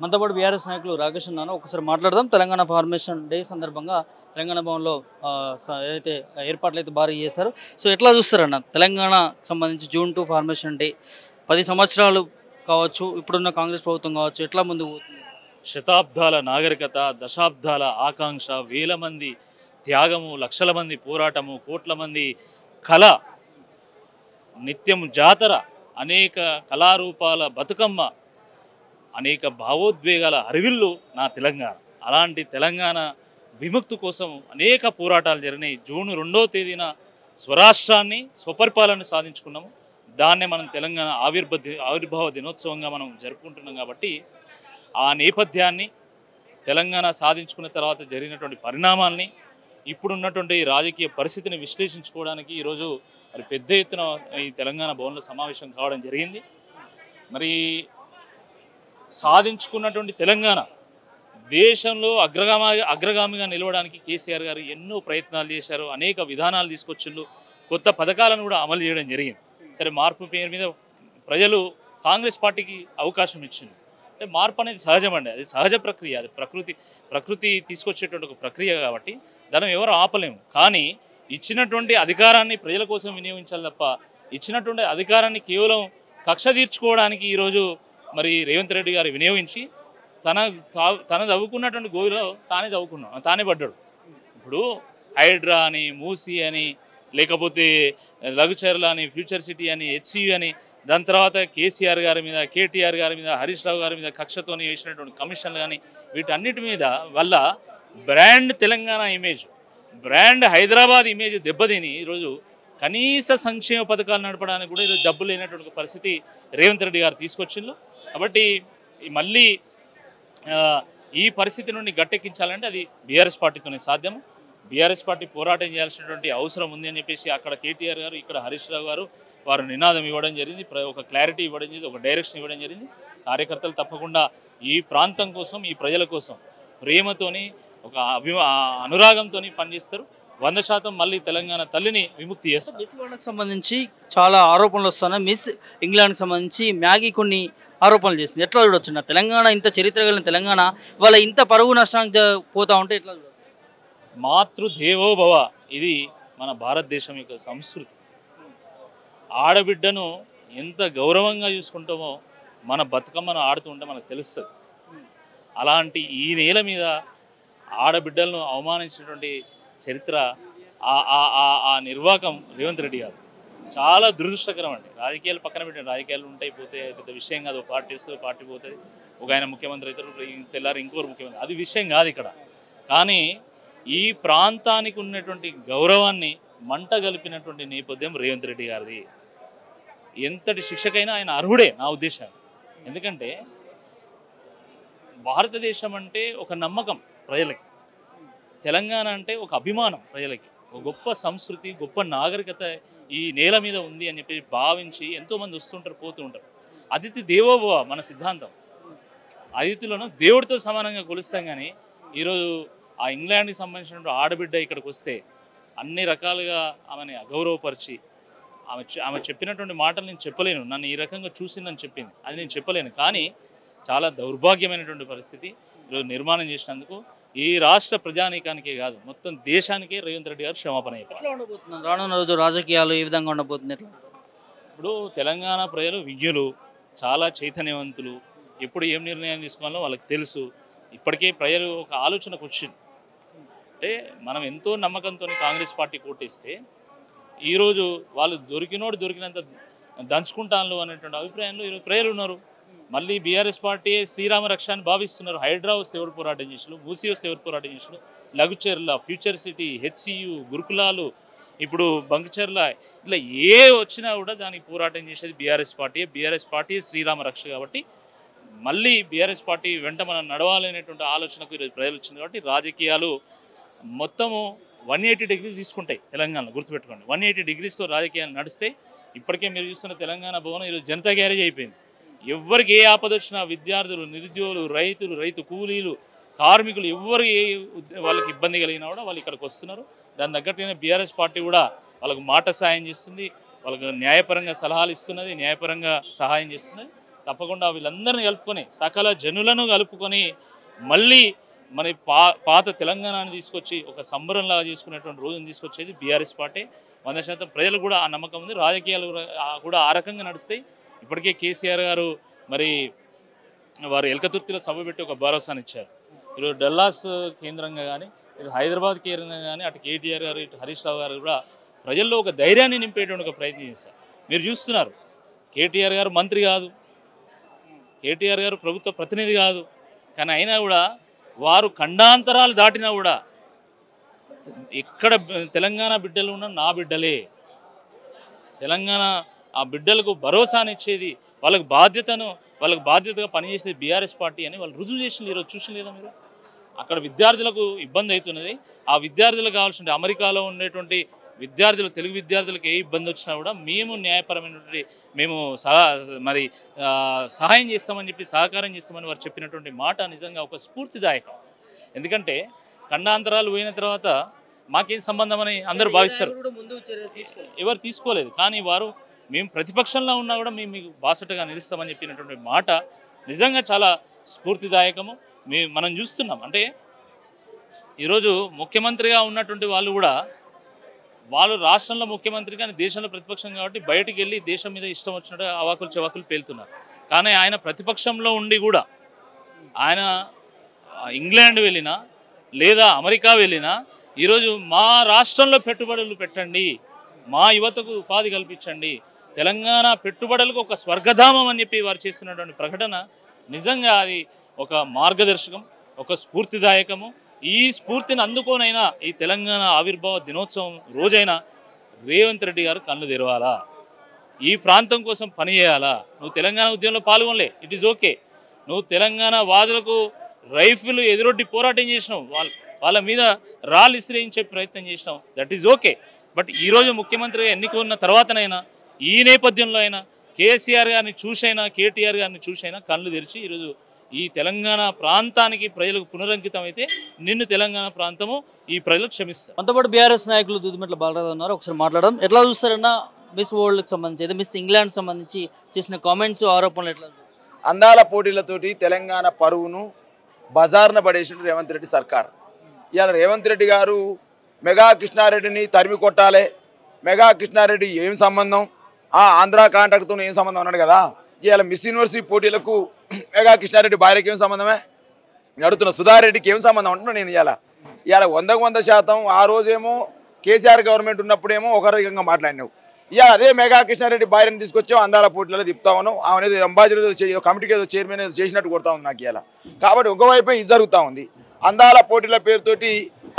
మనతో పాటు బీఆర్ఎస్ నాయకులు రాకేష్ ఉన్నాను. ఒకసారి మాట్లాడదాం. తెలంగాణ ఫార్మేషన్ డే సందర్భంగా తెలంగాణ భవన్లో ఏదైతే ఏర్పాట్లు అయితే భారీ చేశారు. సో ఎట్లా చూస్తారన్న తెలంగాణ సంబంధించి జూన్ 2 ఫార్మేషన్ డే 10 సంవత్సరాలు కావచ్చు, ఇప్పుడున్న కాంగ్రెస్ ప్రభుత్వం కావచ్చు, ఎట్లా ముందుకు పోతుంది? శతాబ్దాల నాగరికత, దశాబ్దాల ఆకాంక్ష, వేల మంది త్యాగము, లక్షల మంది పోరాటము, కోట్ల మంది కళ, నిత్యం జాతర, అనేక కళారూపాల బతుకమ్మ, అనేక భావోద్వేగాల అరివిల్లు నా తెలంగాణ. అలాంటి తెలంగాణ విముక్తి కోసం అనేక పోరాటాలు జరిగినాయి. జూన్ 2వ తేదీన స్వరాష్ట్రాన్ని, స్వపరిపాలన సాధించుకున్నాము. దాన్నే మనం తెలంగాణ ఆవిర్భావ దినోత్సవంగా మనం జరుపుకుంటున్నాం. కాబట్టి ఆ నేపథ్యాన్ని, తెలంగాణ సాధించుకున్న తర్వాత జరిగినటువంటి పరిణామాల్ని, ఇప్పుడున్నటువంటి రాజకీయ పరిస్థితిని విశ్లేషించుకోవడానికి ఈరోజు మరి పెద్ద ఎత్తున ఈ తెలంగాణ భవన్లో సమావేశం కావడం జరిగింది. మరి సాధించుకున్నటువంటి తెలంగాణ దేశంలో అగ్రగామిగా నిలవడానికి కేసీఆర్ గారు ఎన్నో ప్రయత్నాలు చేశారు. అనేక విధానాలు తీసుకొచ్చిళ్ళు, కొత్త పథకాలను కూడా అమలు చేయడం జరిగింది. సరే, మార్పు పేరు మీద ప్రజలు కాంగ్రెస్ పార్టీకి అవకాశం ఇచ్చింది. అంటే మార్పు అనేది సహజమండి, అది సహజ ప్రక్రియ, అది ప్రకృతి తీసుకొచ్చేటువంటి ఒక ప్రక్రియ. కాబట్టి దాన్ని ఎవరు ఆపలేము. కానీ ఇచ్చినటువంటి అధికారాన్ని ప్రజల కోసం వినియోగించాలి తప్ప, ఇచ్చినటువంటి అధికారాన్ని కేవలం కక్ష తీర్చుకోవడానికి ఈరోజు మరి రేవంత్ రెడ్డి గారు వినియోగించి తన దవ్వుకున్నటువంటి గోవిలో తానే పడ్డాడు. ఇప్పుడు హైడ్రా అని, మూసీ అని, లేకపోతే లఘుచర్ల అని, ఫ్యూచర్ సిటీ అని, హెచ్సియు అని, దాని తర్వాత కేసీఆర్ గారి మీద, కేటీఆర్ గారి మీద, హరీష్ రావు గారి మీద కక్షతోని వేసినటువంటి కమిషన్లు కానీ, వీటన్నిటి మీద వల్ల brand Telangana image, brand Hyderabad image దెబ్బతిని ఈరోజు కనీస సంక్షేమ పథకాలు నడపడానికి కూడా ఈరోజు డబ్బు లేనటువంటి పరిస్థితి రేవంత్ రెడ్డి గారు తీసుకొచ్చిండ్రు. కాబట్టి మళ్ళీ ఈ పరిస్థితి నుండి గట్టెక్కించాలంటే అది బీఆర్ఎస్ పార్టీతోనే సాధ్యం. బీఆర్ఎస్ పార్టీ పోరాటం చేయాల్సినటువంటి అవసరం ఉంది అని చెప్పేసి అక్కడ కేటీఆర్ గారు, ఇక్కడ హరీష్ రావు గారు వారు నినాదం ఇవ్వడం జరిగింది, ఒక క్లారిటీ ఇవ్వడం జరిగింది, ఒక డైరెక్షన్ ఇవ్వడం జరిగింది. కార్యకర్తలు తప్పకుండా ఈ ప్రాంతం కోసం, ఈ ప్రజల కోసం ప్రేమతోని, ఒక అనురాగంతో పనిచేస్తారు. 100% మళ్ళీ తెలంగాణ తల్లిని విముక్తి చేస్తారు. మిస్ వరల్డ్కి సంబంధించి చాలా ఆరోపణలు వస్తున్నాయి. మిస్ ఇంగ్లాండ్కి సంబంధించి మ్యాగీ కొన్ని ఆరోపణలు చేసింది. ఎట్లా చూడొచ్చు? తెలంగాణ ఇంత చరిత్ర కలిగిన తెలంగాణ ఇవాళ ఇంత పరువు నష్టానికి పోతా ఉంటే ఎట్లా చూడవచ్చు? మాతృదేవోభవ, ఇది మన భారతదేశం యొక్క సంస్కృతి. ఆడబిడ్డను ఎంత గౌరవంగా చూసుకుంటామో మన బతుకమ్మను ఆడుతూ ఉంటే మనకు తెలుస్తుంది. అలాంటి ఈ నేల మీద ఆడబిడ్డలను అవమానించినటువంటి చరిత్ర ఆ నిర్వాకం రేవంత్ రెడ్డి గారు చాలా దురదృష్టకరం అండి. రాజకీయాలు పక్కన పెట్టండి, రాజకీయాలు ఉంటాయి, పోతే పెద్ద విషయం కాదు. ఒక పార్టీ వస్తుంది, పార్టీ పోతుంది, ఒక ఆయన ముఖ్యమంత్రి అవుతారు, తెల్లారి ఇంకోరు ముఖ్యమంత్రి, అది విషయం కాదు ఇక్కడ. కానీ ఈ ప్రాంతానికి ఉన్నటువంటి గౌరవాన్ని మంట గలిపినటువంటి నేపథ్యం రేవంత్ రెడ్డి గారిది. ఎంతటి శిక్షకైనా ఆయన అర్హుడే నా ఉద్దేశం. ఎందుకంటే భారతదేశం అంటే ఒక నమ్మకం ప్రజలకి, తెలంగాణ అంటే ఒక అభిమానం ప్రజలకి, ఒక గొప్ప సంస్కృతి, గొప్ప నాగరికత ఈ నేల మీద ఉంది అని చెప్పి భావించి ఎంతోమంది వస్తుంటారు, పోతూ ఉంటారు. అతిథి దేవోభవ మన సిద్ధాంతం. అతిథులను దేవుడితో సమానంగా కొలుస్తాం. కానీ ఈరోజు ఆ ఇంగ్లాండ్కి సంబంధించిన ఆడబిడ్డ ఇక్కడికి వస్తే అన్ని రకాలుగా ఆమెని అగౌరవపరిచి, ఆమె చెప్పినటువంటి మాటలు నేను చెప్పలేను, నన్ను ఈ రకంగా చూసిందని చెప్పింది, అది నేను చెప్పలేను. కానీ చాలా దౌర్భాగ్యమైనటువంటి పరిస్థితి ఈరోజు నిర్మాణం చేసినందుకు ఈ రాష్ట్ర ప్రజానీకానికే కాదు, మొత్తం దేశానికే రేవంత్ రెడ్డి గారు క్షమాపణ చెప్పారు. రానున్న రోజు రాజకీయాలు ఏ విధంగా ఉండబోతుంది? ఇప్పుడు తెలంగాణ ప్రజలు విజ్ఞులు, చాలా చైతన్యవంతులు, ఎప్పుడు ఏం నిర్ణయం తీసుకోవాలో వాళ్ళకి తెలుసు. ఇప్పటికే ప్రజలు ఒక ఆలోచనకు వచ్చింది. అంటే మనం ఎంతో నమ్మకంతో కాంగ్రెస్ పార్టీ కోటేస్తే ఈరోజు వాళ్ళు దొరికినంత దంచుకుంటాను అనేటువంటి అభిప్రాయంలో ఈరోజు ప్రజలు ఉన్నారు. మళ్ళీ బీఆర్ఎస్ పార్టీ శ్రీరామ రక్షాన్ని భావిస్తున్నారు. హైడ్రా వస్తే ఎవరు పోరాటం చేసారు, మూసీ వస్తే ఎవరు పోరాటం చేసారు, లఘుచర్ల, ఫ్యూచర్ సిటీ, హెచ్సియు, గురుకులాలు, ఇప్పుడు బంకచర్ల, ఇట్లా ఏ వచ్చినా కూడా దానికి పోరాటం చేసేది బీఆర్ఎస్ పార్టీ శ్రీరామ రక్ష. కాబట్టి మళ్ళీ బీఆర్ఎస్ పార్టీ వెంట మనం నడవాలనేటువంటి ఆలోచనకు ఈరోజు ప్రజలు వచ్చింది. కాబట్టి రాజకీయాలు మొత్తము 180 డిగ్రీస్ తీసుకుంటాయి తెలంగాణలో, గుర్తుపెట్టుకోండి. 180 డిగ్రీస్తో రాజకీయాలు నడిస్తే ఇప్పటికే మీరు చూస్తున్న తెలంగాణ భవనం ఈరోజు జనతా గ్యారేజ్ అయిపోయింది. ఎవరికి ఏ ఆపద వచ్చినా విద్యార్థులు, నిరుద్యోగులు, రైతు కూలీలు, కార్మికులు ఎవరు వాళ్ళకి ఇబ్బంది కలిగినా కూడా వాళ్ళు ఇక్కడికి వస్తున్నారు. దాని తగ్గట్టుగానే బీఆర్ఎస్ పార్టీ కూడా వాళ్ళకు మాట సాయం చేస్తుంది, వాళ్ళకు న్యాయపరంగా సలహాలు ఇస్తున్నది, న్యాయపరంగా సహాయం చేస్తున్నది. తప్పకుండా వీళ్ళందరినీ కలుపుకొని సకల జనులను కలుపుకొని మళ్ళీ మన పాత తెలంగాణని తీసుకొచ్చి ఒక సంబరంలాగా చేసుకునేటువంటి రోజును తీసుకొచ్చేది బీఆర్ఎస్ పార్టీ. 100% ప్రజలకు కూడా ఆ నమ్మకం ఉంది. రాజకీయాలు కూడా ఆ రకంగా నడుస్తాయి. ఇప్పటికే కేసీఆర్ గారు మరి వారు ఎల్కతుర్తిలో సభ పెట్టి ఒక భరోసానిచ్చారు. ఈరోజు డల్లాస్ కేంద్రంగా కానీ ఇటు హైదరాబాద్ కేంద్రంగా కానీ అటు కేటీఆర్ గారు ఇటు హరీష్ రావు గారు కూడా ప్రజల్లో ఒక ధైర్యాన్ని నింపేటువంటి ఒక ప్రయత్నం చేశారు. మీరు చూస్తున్నారు, కేటీఆర్ గారు మంత్రి కాదు, కేటీఆర్ గారు ప్రభుత్వ ప్రతినిధి కాదు, కానీ అయినా కూడా వారు ఖండాంతరాలు దాటినా కూడా ఎక్కడ తెలంగాణ బిడ్డలు ఉన్నా నా బిడ్డలే, తెలంగాణ ఆ బిడ్డలకు భరోసానిచ్చేది, వాళ్ళకు బాధ్యతగా పనిచేసేది బీఆర్ఎస్ పార్టీ అని వాళ్ళు రుజువు చేసింది. ఈరోజు చూసిన లేదా మీరు? అక్కడ విద్యార్థులకు ఇబ్బంది అవుతున్నది. ఆ విద్యార్థులకు కావాల్సిన అమెరికాలో ఉండేటువంటి విద్యార్థులు, తెలుగు విద్యార్థులకు ఏ ఇబ్బంది వచ్చినా కూడా మేము న్యాయపరమైనటువంటి మేము సహాయం చేస్తామని చెప్పి సహకారం చేస్తామని వారు చెప్పినటువంటి మాట నిజంగా ఒక స్ఫూర్తిదాయకం. ఎందుకంటే ఖండాంతరాలు పోయిన తర్వాత మాకేం సంబంధం అని అందరూ భావిస్తారు, ఎవరు తీసుకోలేదు. కానీ వారు మేము ప్రతిపక్షంలో ఉన్నా కూడా మేము మీకు బాసటగా నిలుస్తామని చెప్పినటువంటి మాట నిజంగా చాలా స్ఫూర్తిదాయకము. మనం చూస్తున్నాం. అంటే ఈరోజు ముఖ్యమంత్రిగా ఉన్నటువంటి వాళ్ళు రాష్ట్రంలో ముఖ్యమంత్రి కానీ దేశంలో ప్రతిపక్షం కాబట్టి బయటికి వెళ్ళి దేశం మీద ఇష్టం వచ్చినట్టు అవాకులు చెవాకులు పేలుతున్నారు. కానీ ఆయన ప్రతిపక్షంలో ఉండి కూడా ఆయన ఇంగ్లాండ్ వెళ్ళినా లేదా అమెరికా వెళ్ళినా ఈరోజు మా రాష్ట్రంలో పెట్టుబడులు పెట్టండి, మా యువతకు ఉపాధి కల్పించండి, తెలంగాణ పెట్టుబడులకు ఒక స్వర్గధామం అని చెప్పి వారు చేస్తున్నటువంటి ప్రకటన నిజంగా అది ఒక మార్గదర్శకం, ఒక స్ఫూర్తిదాయకము. ఈ స్ఫూర్తిని అందుకోనైనా ఈ తెలంగాణ ఆవిర్భావ దినోత్సవం రోజైనా రేవంత్ రెడ్డి గారు కళ్ళు తెరవాలా, ఈ ప్రాంతం కోసం పనిచేయాలా. నువ్వు తెలంగాణ ఉద్యమంలో పాల్గొనలే, ఇట్ ఈజ్ ఓకే. నువ్వు తెలంగాణ వాదులకు రైఫిల్ ఎదురొడ్డి పోరాటం చేసినావు, వాళ్ళ మీద రాళ్ళు ఇసిరేయించే ప్రయత్నం చేసినావు, దట్ ఈజ్ ఓకే. బట్ ఈరోజు ముఖ్యమంత్రిగా ఎన్నికన్న తర్వాతనైనా ఈ నేపథ్యంలో అయినా కేసీఆర్ గారిని చూసైనా కేటీఆర్ గారిని చూసైనా కళ్ళు తెరిచి ఈరోజు ఈ తెలంగాణ ప్రాంతానికి ప్రజలకు పునరంకితం అయితే నిన్ను తెలంగాణ ప్రాంతము ఈ ప్రజలు క్షమిస్తారు. అంతపాటు బీఆర్ఎస్ నాయకులు దూదిమెట్ల బాలరాజు ఉన్నారు, ఒకసారి మాట్లాడడం. ఎట్లా చూస్తారన్నా మిస్ వరల్డ్కి సంబంధించి, మిస్ ఇంగ్లాండ్ సంబంధించి చేసిన కామెంట్స్ ఆరోపణలు ఎట్లా? అందాల పోటీలతోటి తెలంగాణ పరువును బజార్న పడేసిన రేవంత్ రెడ్డి సర్కార్. ఇవాళ రేవంత్ రెడ్డి గారు మెగా కృష్ణారెడ్డిని తరిమి కొట్టాలి, మెగా కృష్ణారెడ్డి ఏం సంబంధం, ఆంధ్ర కాంట్రాక్ట్తో ఏం సంబంధం అన్నాడు కదా. ఇవాళ మిస్ యూనివర్సిటీ పోటీలకు మెగా కృష్ణారెడ్డి భార్యకి ఏం సంబంధమే, అడుగుతున్న సుధారెడ్డికి ఏం సంబంధం అంటున్నా నేను. ఇవాళ 100% ఆ రోజేమో కేసీఆర్ గవర్నమెంట్ ఉన్నప్పుడేమో ఒక రకంగా మాట్లాడినావు, ఇవాళ అదే మెగా కృష్ణారెడ్డి భార్యను తీసుకొచ్చావు అందాల పోటీలలో తిప్పుతా ఉన్నావు. ఆమె ఏదో అంబాసిడర్ కమిటీకి ఏదో చైర్మన్ ఏదో చేసినట్టు కొడతా ఉంది నాకు ఇవాళ. కాబట్టి ఇంకోవైపు ఇది జరుగుతూ ఉంది. అందాల పోటీల పేరుతోటి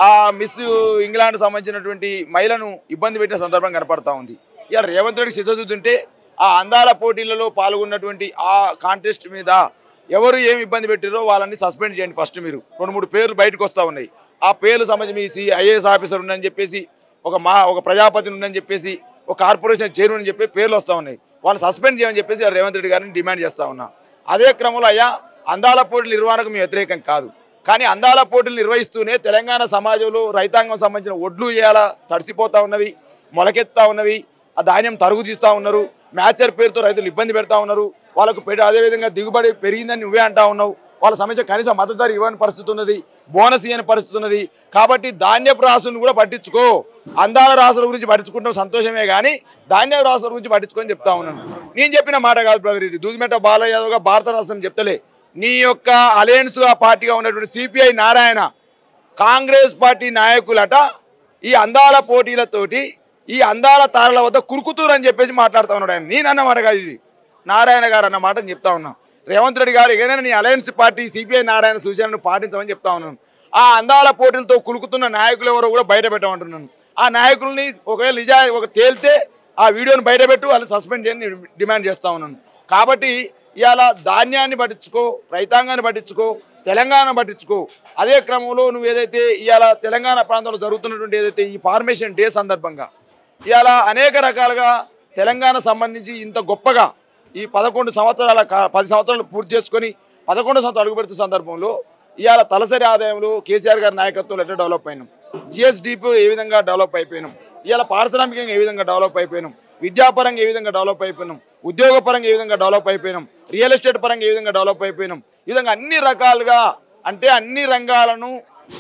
ఆ మిస్ ఇంగ్లాండ్ సంబంధించినటువంటి మహిళను ఇబ్బంది పెట్టిన సందర్భం కనపడతా ఉంది. ఇవాళ రేవంత్ రెడ్డి సిద్ధతుంటే ఆ అందాల పోటీలలో పాల్గొన్నటువంటి ఆ కాంటెస్ట్ మీద ఎవరు ఏమి ఇబ్బంది పెట్టారో వాళ్ళని సస్పెండ్ చేయండి. ఫస్ట్ మీరు 2-3 పేర్లు బయటకు వస్తూ ఉన్నాయి. ఆ పేర్లు సంబంధించి మీ ఐఏఎస్ ఆఫీసర్ ఉందని చెప్పేసి ఒక ప్రజాపతిని ఉందని చెప్పేసి ఒక కార్పొరేషన్ చైర్మన్ అని చెప్పి పేర్లు వస్తూ ఉన్నాయి. వాళ్ళు సస్పెండ్ చేయమని చెప్పేసి రేవంత్ రెడ్డి గారిని డిమాండ్ చేస్తూ ఉన్నా. అదే క్రమంలో అయ్యా అందాల పోటీల నిర్వహణకు మేము వ్యతిరేకం కాదు, కానీ అందాల పోటీలు నిర్వహిస్తూనే తెలంగాణ సమాజంలో రైతాంగం సంబంధించిన ఒడ్లు ఇవాళ తడిసిపోతూ ఉన్నవి, మొలకెత్తా ఉన్నవి, ఆ ధాన్యం తరుగు తీస్తూ ఉన్నారు, మ్యాచర్ పేరుతో రైతులు ఇబ్బంది పెడతా ఉన్నారు. వాళ్ళకు అదేవిధంగా దిగుబడి పెరిగిందని నువ్వే అంటా ఉన్నావు. వాళ్ళ సమస్య కనీస మద్దతు ధర ఇవ్వని పరిస్థితి ఉన్నది, బోనస్ ఇవ్వని పరిస్థితి ఉన్నది. కాబట్టి ధాన్యపు రాసులను కూడా పట్టించుకో. అందాల రాసుల గురించి పట్టించుకుంటాం సంతోషమే, కానీ ధాన్యపు రాసుల గురించి పట్టించుకొని చెప్తా ఉన్నాను. నేను చెప్పిన మాట కాదు బ్రదర్, ఇది దూదిమెట్ట బాలయ్య యాదవ్గా భారత రాష్ట్రం చెప్తలే. నీ యొక్క అలయన్స్ ఆ పార్టీగా ఉన్నటువంటి సిపిఐ నారాయణ కాంగ్రెస్ పార్టీ నాయకులట ఈ అందాల పోటీలతోటి ఈ అందాల తారల వద్ద కురుకుతూరు అని చెప్పేసి మాట్లాడుతూ ఉన్నాడు ఆయన. నేను అన్నమాట కాదు, ఇది నారాయణ గారు అన్నమాట అని చెప్తా ఉన్నా. రేవంత్ రెడ్డి గారు ఏదైనా నీ అలయన్స్ పార్టీ సిపిఐ నారాయణ సూచనను పాటించమని చెప్తా ఉన్నాను. ఆ అందాల పోటీలతో కులుకుతున్న నాయకులు ఎవరో కూడా బయట పెట్టమంటున్నాను. ఆ నాయకుల్ని ఒకవేళ తేలితే ఆ వీడియోని బయటపెట్టు, వాళ్ళు సస్పెండ్ చేయని డిమాండ్ చేస్తూ ఉన్నాను. కాబట్టి ఇవాళ ధాన్యాన్ని పట్టించుకో, రైతాంగాన్ని పట్టించుకో, తెలంగాణ పట్టించుకో. అదే క్రమంలో నువ్వు ఏదైతే ఇవాళ తెలంగాణ ప్రాంతంలో జరుగుతున్నటువంటి ఏదైతే ఈ ఫార్మేషన్ డే సందర్భంగా ఇవాళ అనేక రకాలుగా తెలంగాణ సంబంధించి ఇంత గొప్పగా ఈ 10 సంవత్సరాలు పూర్తి చేసుకొని 11 సంవత్సరాలు అడుగుపెడుతున్న సందర్భంలో ఇవాళ తలసరి ఆదాయంలో కేసీఆర్ గారి నాయకత్వంలో ఎట్లా డెవలప్ అయినాం, జిఎస్డిపి ఏ విధంగా డెవలప్ అయిపోయినాం, ఇవాళ పారిశ్రామికంగా ఏ విధంగా డెవలప్ అయిపోయినాం, విద్యాపరంగా ఏ విధంగా డెవలప్ అయిపోయినాం, ఉద్యోగపరంగా ఏ విధంగా డెవలప్ అయిపోయినాం, రియల్ ఎస్టేట్ పరంగా ఏ విధంగా డెవలప్ అయిపోయినాం, ఈ విధంగా అన్ని రకాలుగా అంటే అన్ని రంగాలను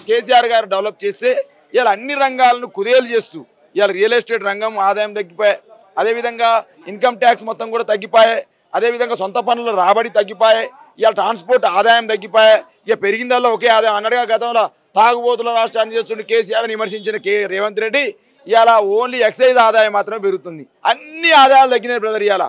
కేసీఆర్ గారు డెవలప్ చేస్తే ఇలా అన్ని రంగాలను కుదేలు చేస్తూ ఇవాళ రియల్ ఎస్టేట్ రంగం ఆదాయం తగ్గిపోయాయి, అదేవిధంగా ఇన్కమ్ ట్యాక్స్ మొత్తం కూడా తగ్గిపోయాయి, అదేవిధంగా సొంత పనుల రాబడి తగ్గిపోయాయి, ఇవాళ ట్రాన్స్పోర్ట్ ఆదాయం తగ్గిపోయాయి. ఇక పెరిగిందల్లా ఒకే ఆదాయం అన్నట్టుగా గతంలో తాగుబోతుల రాష్ట్రాన్ని చేస్తుండే కేసీఆర్ విమర్శించిన రేవంత్ రెడ్డి ఇవాళ ఓన్లీ ఎక్సైజ్ ఆదాయం మాత్రమే పెరుగుతుంది. అన్ని ఆదాయాలు తగ్గినాయి బ్రదర్, ఇవాళ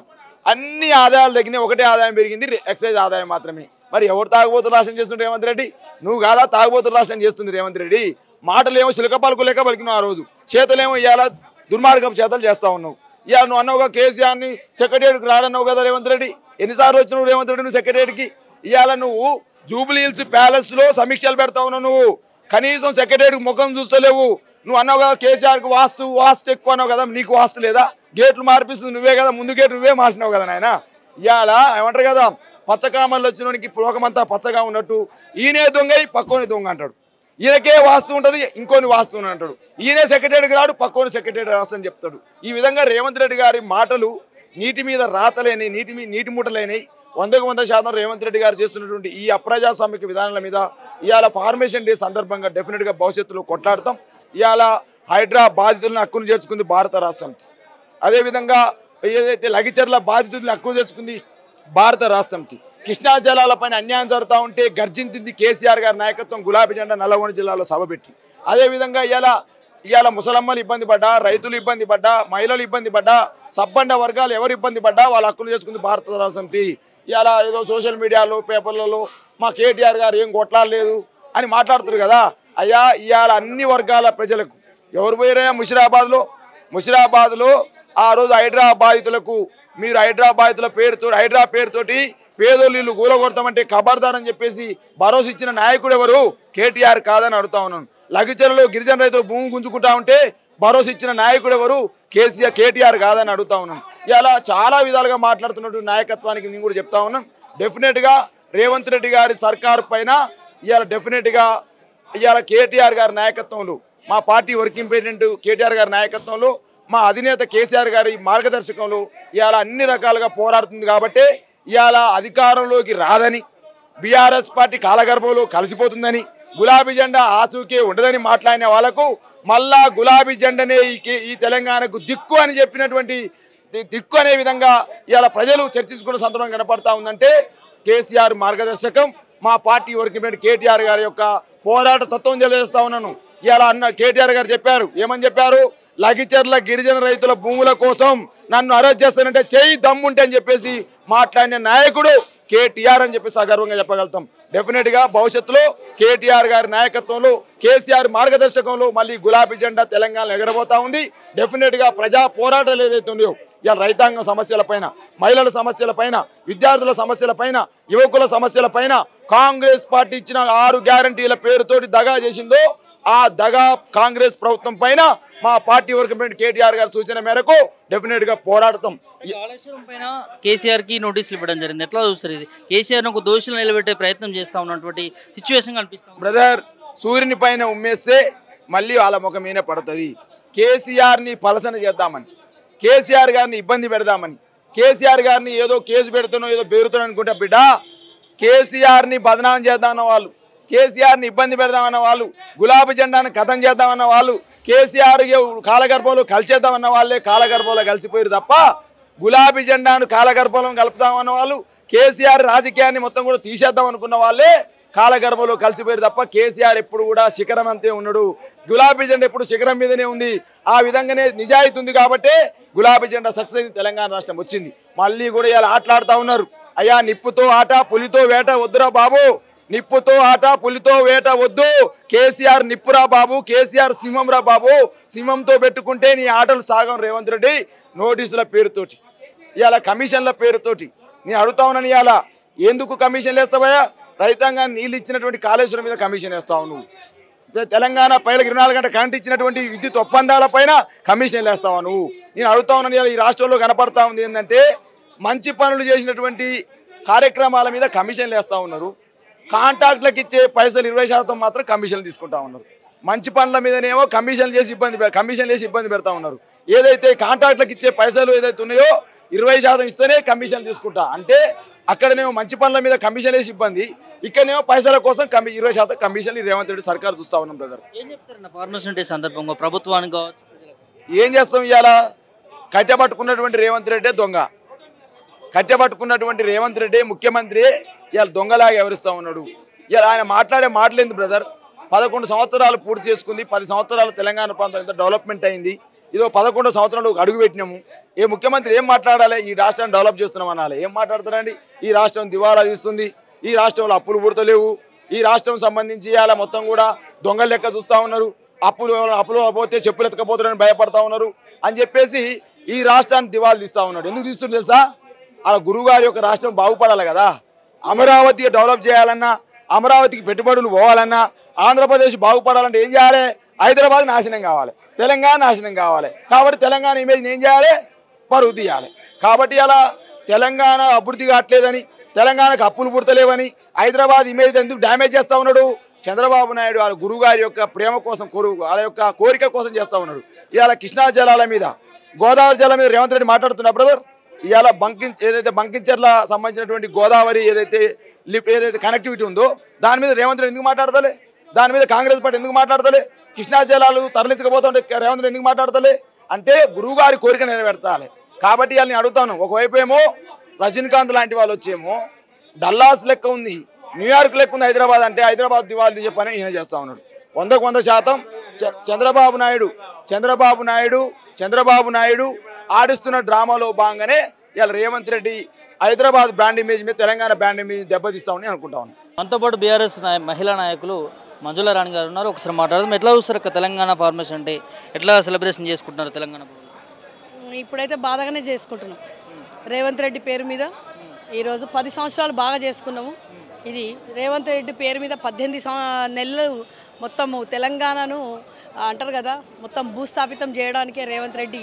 అన్ని ఆదాయాలు తగ్గినాయి, ఒకటే ఆదాయం పెరిగింది ఎక్సైజ్ ఆదాయం మాత్రమే. మరి ఎవరు తాగుబోతుల రాష్ట్రం చేస్తుండే రేవంత్ రెడ్డి? నువ్వు కాదా తాగుబోతుల రాష్ట్రం చేస్తుంది రేవంత్ రెడ్డి? మాటలేమో శిలక పలుకు లెక్క పలికినావు ఆ రోజు, చేతులేమో ఇవాళ దుర్మార్గం చేతలు చేస్తా ఉన్నావు. ఇవాళ నువ్వు అన్నావుగా కేసీఆర్ని సెక్రటరీకి రాడన్నావు కదా రేవంత్ రెడ్డి, ఎన్నిసార్లు వచ్చినావు రేవంత్ రెడ్డి నువ్వు సెక్రటరీకి? ఇవాళ నువ్వు జూబ్లీ హిల్స్ ప్యాలెస్లో సమీక్షలు పెడతా ఉన్నావు, నువ్వు కనీసం సెక్రటరీకి ముఖం చూస్తలేవు. నువ్వు అన్నావు కదా కేసీఆర్కి వాస్తు ఎక్కువ అన్నావు కదా, నీకు వాస్తు లేదా? గేట్లు మార్పిస్తుంది నువ్వే కదా, ముందు గేట్లు నువ్వే మార్చినావు కదా నాయన. ఇవాళ ఏమంటారు కదా, పచ్చకామల్లో వచ్చినోనికి లోకమంతా పచ్చగా ఉన్నట్టు ఈయనే దొంగ పక్కోని దొంగ అంటాడు, ఈయనకే వాస్తు ఉంటుంది ఇంకోని వాస్తు అంటాడు, ఈయనే సెక్రటరీకి రాడు పక్కోని సెక్రటరీ రాస్తని చెప్తాడు. ఈ విధంగా రేవంత్ రెడ్డి గారి మాటలు నీటి మీద రాతలేని నీటి మూటలేని 100% రేవంత్ రెడ్డి గారు చేస్తున్నటువంటి ఈ అప్రజాస్వామిక విధానాల మీద ఇవాళ ఫార్మేషన్ డే సందర్భంగా డెఫినెట్గా భవిష్యత్తులో కొట్లాడతాం. ఇవాళ హైడ్రా బాధితులను హక్కును చేర్చుకుంది భారత రాష్ట్ర సమితి, అదేవిధంగా ఏదైతే లగిచర్ల బాధితులను హక్కును చేర్చుకుంది భారత రాష్ట్ర సమితి. కృష్ణా జలాలపైన అన్యాయం జరుగుతూ ఉంటే గర్జించింది కేసీఆర్ గారి నాయకత్వం గులాబీ జెండా నల్లగొండ జిల్లాలో సభ పెట్టి. అదేవిధంగా ఇవాళ ముసలమ్మలు ఇబ్బంది పడ్డా, రైతులు ఇబ్బంది పడ్డా, మహిళలు ఇబ్బంది పడ్డా, సబ్బండ వర్గాలు ఎవరు ఇబ్బంది పడ్డా వాళ్ళ హక్కును చేసుకుంది భారత రాష్ట్ర సమితి. ఇవాళ ఏదో సోషల్ మీడియాలో పేపర్లలో మా కేటీఆర్ గారు ఏం కొట్లాడలేదు అని మాట్లాడుతున్నారు కదా. అయ్యా ఇవాళ అన్ని వర్గాల ప్రజలకు ఎవరు పోయారయ్యా ముషిరాబాద్లో ఆ రోజు హైడ్రా బాధితులకు మీరు హైడ్రా బాధితుల హైడ్రా పేరుతోటి పేదోళ్ళు ఇల్లు కూలగొడతామంటే ఖబర్దార్ అని చెప్పేసి భరోసా ఇచ్చిన నాయకుడు ఎవరు? కేటీఆర్ కాదని అడుగుతా ఉన్నాను. లగిచర్లో గిరిజన రైతులు భూమి గుంజుకుంటా ఉంటే భరోసా ఇచ్చిన నాయకుడు ఎవరు? కేటీఆర్ కాదని అడుగుతా ఉన్నాను. ఇలా చాలా విధాలుగా మాట్లాడుతున్నటువంటి నాయకత్వానికి నేను కూడా చెప్తా ఉన్నాను. డెఫినెట్గా రేవంత్ రెడ్డి గారి సర్కారు పైన ఇవాళ డెఫినెట్గా ఇవాళ కేటీఆర్ గారి నాయకత్వంలో, మా పార్టీ వర్కింగ్ ప్రెసిడెంట్ కేటీఆర్ గారి నాయకత్వంలో, మా అధినేత కేసీఆర్ గారి మార్గదర్శకంలో ఇవాళ అన్ని రకాలుగా పోరాడుతుంది. కాబట్టి ఇవాళ అధికారంలోకి రాదని, బీఆర్ఎస్ పార్టీ కాలగర్భంలో కలిసిపోతుందని, గులాబీ జెండా ఆచూకే ఉండదని మాట్లాడిన వాళ్లకు మళ్ళా గులాబీ జెండనే ఈ తెలంగాణకు దిక్కు అని చెప్పినటువంటి దిక్కు అనే విధంగా ఇవాళ ప్రజలు చర్చించుకున్న సందర్భం కనపడతా ఉందంటే కేసీఆర్ మార్గదర్శకం, మా పార్టీ వర్కింగ్ ప్రెసిడెంట్ కేటీఆర్ గారి యొక్క పోరాట తత్వం తెలియజేస్తా ఉన్నాను. ఇలా అన్న కేటీఆర్ గారు చెప్పారు, ఏమని చెప్పారు? లగిచర్ల గిరిజన రైతుల భూముల కోసం నన్ను అరెస్ట్ చేస్తానంటే చేయి దమ్ముంటే అని చెప్పేసి మాట్లాడిన నాయకుడు కేటీఆర్ అని చెప్పేసి గర్వంగా చెప్పగలుగుతాం. డెఫినెట్గా భవిష్యత్తులో కేటీఆర్ గారి నాయకత్వంలో, కేసీఆర్ మార్గదర్శకంలో మళ్ళీ గులాబీ జెండా తెలంగాణలో ఎగరబోతా ఉంది. డెఫినెట్గా ప్రజా పోరాటాలు ఏదైతే ఉన్నాయో ఇలా రైతాంగం సమస్యలపైన, మహిళల సమస్యలపైన, విద్యార్థుల సమస్యలపైన, యువకుల సమస్యలపైన కాంగ్రెస్ పార్టీ ఇచ్చిన 6 గ్యారంటీల పేరుతోటి దగా చేసిందో ఆ దగా కాంగ్రెస్ ప్రభుత్వం పైన మా పార్టీ వర్కింగ్ ప్రెసిడెంట్ కేటీఆర్ గారి సూచన మేరకు డెఫినెట్గా పోరాడతాం. కాళేశ్వరం పైన కేసీఆర్కి నోటీసులు ఇవ్వడం జరిగింది, ఎట్లా చూస్తారు ఇది? కేసీఆర్ ఒక దోషులు నిలబెట్టే ప్రయత్నం చేస్తా ఉన్నటువంటి సిచ్యువేషన్ కనిపిస్తుంది. బ్రదర్, సూర్యుని పైన ఉమ్మేస్తే మళ్ళీ వాళ్ళ ముఖం మీద పడుతుంది. కేసీఆర్ని పలసన చేద్దామని, కేసీఆర్ గారిని ఇబ్బంది పెడదామని, కేసీఆర్ గారిని ఏదో కేసు పెడుతున్నా ఏదో బెదురుతున్నా అనుకుంటా బిడ్డ, కేసీఆర్ని బదనాం చేద్దామన్న వాళ్ళు, కేసీఆర్ని ఇబ్బంది పెడదామన్న వాళ్ళు, గులాబీ జెండాను కథం చేద్దామన్న వాళ్ళు, కేసీఆర్ కాలగర్భంలో కలిసేద్దామన్న వాళ్ళే కాలగర్భంలో కలిసిపోయారు తప్ప గులాబీ జెండాను కాలగర్భంలో కలుపుదామన్న వాళ్ళు, కేసీఆర్ రాజకీయాన్ని మొత్తం కూడా తీసేద్దాం అనుకున్న వాళ్ళే కాలగర్భంలో కలిసిపోయారు తప్ప కేసీఆర్ ఎప్పుడు కూడా శిఖరం అంతే ఉన్నాడు. గులాబీ జెండా ఎప్పుడు శిఖరం మీదనే ఉంది. ఆ విధంగానే నిజాయితీ ఉంది కాబట్టి గులాబీ జెండా సక్సెస్ అయింది, తెలంగాణ రాష్ట్రం వచ్చింది. మళ్ళీ కూడా ఇలా ఆటలాడుతూ ఉన్నారు. అయ్యా నిప్పుతో ఆట పులితో వేట వద్దురా బాబు, నిప్పుతో ఆట పులితో వేట వద్దు. కేసీఆర్ నిప్పురా బాబు, కేసీఆర్ సింహం రా బాబు, సింహంతో పెట్టుకుంటే నీ ఆటలు సాగం. రేవంత్ రెడ్డి నోటీసుల పేరుతోటి, ఇవాళ కమిషన్ల పేరుతోటి నేను అడుగుతా ఉన్నాను. ఇవాళ ఎందుకు కమిషన్లు వేస్తావయ్యా? రైతాంగాన్ని నీళ్ళు ఇచ్చినటువంటి కాళేశ్వరం మీద కమిషన్ వేస్తావు నువ్వు. తెలంగాణ పైలకి 24 గంటల కరెంట్ ఇచ్చినటువంటి విద్యుత్ ఒప్పందాల పైన కమిషన్లు వేస్తావా నువ్వు? నేను అడుగుతా ఉన్నాను. ఇవాళ ఈ రాష్ట్రంలో కనపడతా ఉంది ఏంటంటే మంచి పనులు చేసినటువంటి కార్యక్రమాల మీద కమిషన్లు వేస్తూ ఉన్నారు. కాంట్రాక్ట్లకు ఇచ్చే పైసలు 20% మాత్రం కమిషన్లు తీసుకుంటా ఉన్నారు. మంచి పనుల మీదనేమో కమిషన్లు వేసి ఇబ్బంది పెడతా ఉన్నారు. ఏదైతే కాంట్రాక్ట్లకు ఇచ్చే పైసలు ఏదైతే ఉన్నాయో 20% ఇస్తేనే కమిషన్లు తీసుకుంటా అంటే అక్కడనేమో మంచి పనుల మీద కమిషన్ వేసి ఇబ్బంది, ఇక్కడనేమో పైసల కోసం 20% కమిషన్ రేవంత్ రెడ్డి సర్కార్ చూస్తా ఉన్నాం బ్రదర్. ఏం చెప్తారన్న ఫార్మేషన్ డే సందర్భంగా ప్రభుత్వానికి కావచ్చు? ఏం చేస్తాం, ఇవాళ కట్టెపట్టుకున్నటువంటి రేవంత్ రెడ్డే దొంగ, కట్టెపట్టుకున్నటువంటి రేవంత్ రెడ్డి ముఖ్యమంత్రి ఇవాళ దొంగలాగా వ్యవహరిస్తూ ఉన్నాడు. ఇవాళ ఆయన మాట్లాడే మాటలేంది బ్రదర్, 11 సంవత్సరాలు పూర్తి చేసుకుంది, 10 సంవత్సరాలు తెలంగాణ ప్రాంతం ఎంత డెవలప్మెంట్ అయింది, ఇదో 11 సంవత్సరాలు అడుగు పెట్టినాము. ఏ ముఖ్యమంత్రి ఏం మాట్లాడాలి, ఈ రాష్ట్రాన్ని డెవలప్ చేస్తున్నాం అనాలి, ఏం మాట్లాడుతారండి? ఈ రాష్ట్రం దివాలా తీస్తుంది, ఈ రాష్ట్రంలో అప్పులు పుడతలేవు, ఈ రాష్ట్రం సంబంధించి ఇవాళ మొత్తం కూడా దొంగల లెక్క చూస్తూ ఉన్నారు, అప్పులు పోతే చెప్పులు ఎత్తకపోతారని భయపడతా ఉన్నారు అని చెప్పేసి ఈ రాష్ట్రాన్ని దివాలా తీస్తూ ఉన్నాడు. ఎందుకు తీస్తుంది తెలుసా? అలా గురువుగారి యొక్క రాష్ట్రం బాగుపడాలి కదా, అమరావతి డెవలప్ చేయాలన్నా, అమరావతికి పెట్టుబడులు పోవాలన్నా, ఆంధ్రప్రదేశ్ బాగుపడాలంటే ఏం చేయాలి? హైదరాబాద్ నాశనం కావాలి, తెలంగాణ నాశనం కావాలి. కాబట్టి తెలంగాణ ఇమేజ్ని ఏం చేయాలి? పరుగు తీయాలి. కాబట్టి అలా తెలంగాణ అభివృద్ధి కావట్లేదని, తెలంగాణకు అప్పులు పుడతలేవని హైదరాబాద్ ఇమేజ్ ఎందుకు డ్యామేజ్ చేస్తూ ఉన్నాడు? చంద్రబాబు నాయుడు వాళ్ళ గురువుగారి యొక్క ప్రేమ కోసం, వాళ్ళ యొక్క కోరిక కోసం చేస్తూ ఉన్నాడు. ఇవాళ కృష్ణా జలాల మీద, గోదావరి జలాల మీద రేవంత్ రెడ్డి మాట్లాడుతున్నా బ్రదర్. ఇవాళ ఏదైతే బంకించర్ల సంబంధించినటువంటి గోదావరి ఏదైతే కనెక్టివిటీ ఉందో దాని మీద రేవంత్ రెడ్డి ఎందుకు మాట్లాడతలే? దాని మీద కాంగ్రెస్ పార్టీ ఎందుకు మాట్లాడతలే? కృష్ణా జలాలు తరలించకపోతుంటే రేవంత్ రెడ్డి ఎందుకు మాట్లాడతలే? అంటే గురువుగారి కోరిక నెరవేర్చాలి. కాబట్టి ఇవాళ నేను అడుగుతాను, ఒకవైపు ఏమో రజనీకాంత్ లాంటి వాళ్ళు వచ్చేమో డల్లాస్ లెక్క ఉంది, న్యూయార్క్ లెక్క ఉంది హైదరాబాద్, అంటే హైదరాబాద్ దివాళీ తీసే పని ఈయన చేస్తూ ఉన్నాడు. 100% చంద్రబాబు నాయుడు ఆడిస్తున్న డ్రామాలో భాగంగానే ఇవాళ రేవంత్ రెడ్డి హైదరాబాద్ బ్రాండ్ ఇమేజ్ మీద, తెలంగాణ బ్రాండ్ ఇమేజ్ దెబ్బతీస్తామని అనుకుంటా ఉన్నాను. మనతో పాటు బీఆర్ఎస్ మహిళా నాయకులు మంజుల రాణి గారు ఉన్నారు, ఒకసారి మాట్లాడదాం. ఎట్లా చూస్తారు తెలంగాణ ఫార్మేషన్ అంటే ఎట్లా సెలబ్రేషన్ చేసుకుంటున్నారు తెలంగాణ? ఇప్పుడైతే బాధగానే చేసుకుంటున్నాం. రేవంత్ రెడ్డి పేరు మీద ఈరోజు 10 సంవత్సరాలు బాగా చేసుకున్నాము. ఇది రేవంత్ రెడ్డి పేరు మీద 18 నెలలు మొత్తము తెలంగాణను అంటారు కదా, మొత్తం భూస్థాపితం చేయడానికే రేవంత్ రెడ్డి